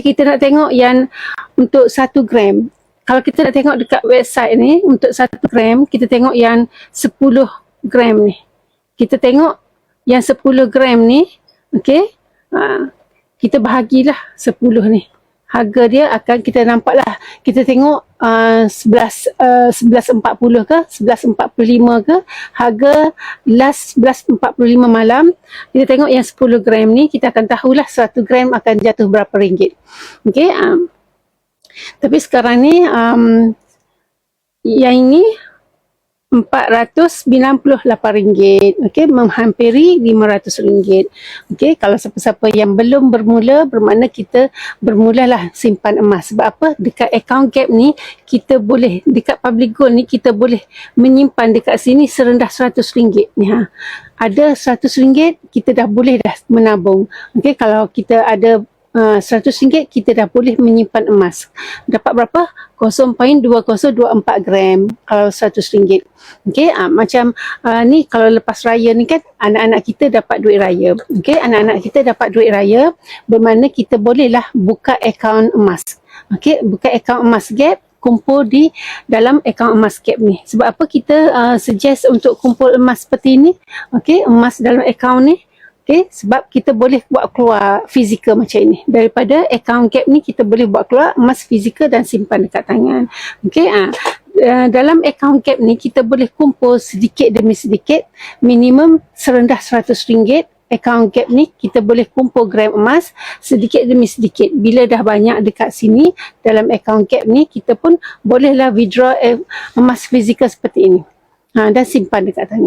kita nak tengok yang untuk 1 gram. Kalau kita nak tengok dekat website ni, untuk 1 gram, kita tengok yang 10 gram ni. Kita tengok yang 10 gram ni, okey. Kita bahagilah 10 ni. Harga dia akan kita nampaklah. Kita tengok 11.40 ke, 11.45 ke. Harga last 11.45 malam. Kita tengok yang 10 gram ni, kita akan tahulah 1 gram akan jatuh berapa ringgit. Okey. Tapi sekarang ni yang ini RM498, okey, menghampiri RM500. Okey, kalau siapa-siapa yang belum bermula, bermakna kita bermulalah simpan emas. Sebab apa? Dekat account Gap ni kita boleh, dekat Public Gold ni kita boleh menyimpan dekat sini serendah RM100 ni. Ada RM100 kita dah boleh dah menabung. Okey, kalau kita ada RM100 kita dah boleh menyimpan emas. Dapat berapa? 0.2024 gram kalau RM100. Okey, macam ni kalau lepas raya ni kan anak-anak kita dapat duit raya. Okey, anak-anak kita dapat duit raya, bermakna kita bolehlah buka akaun emas. Okey, buka akaun emas Gap, kumpul di dalam akaun emas Gap ni. Sebab apa kita suggest untuk kumpul emas seperti ni? Okey, emas dalam akaun ni. Okay, sebab kita boleh buat keluar fizikal macam ini. Daripada akaun Gap ni kita boleh buat keluar emas fizikal dan simpan dekat tangan. Okay, dalam akaun Gap ni kita boleh kumpul sedikit demi sedikit, minimum serendah RM100. Akaun Gap ni kita boleh kumpul gram emas sedikit demi sedikit. Bila dah banyak dekat sini dalam akaun Gap ni, kita pun bolehlah withdraw emas fizikal seperti ini. Dan simpan dekat tangan.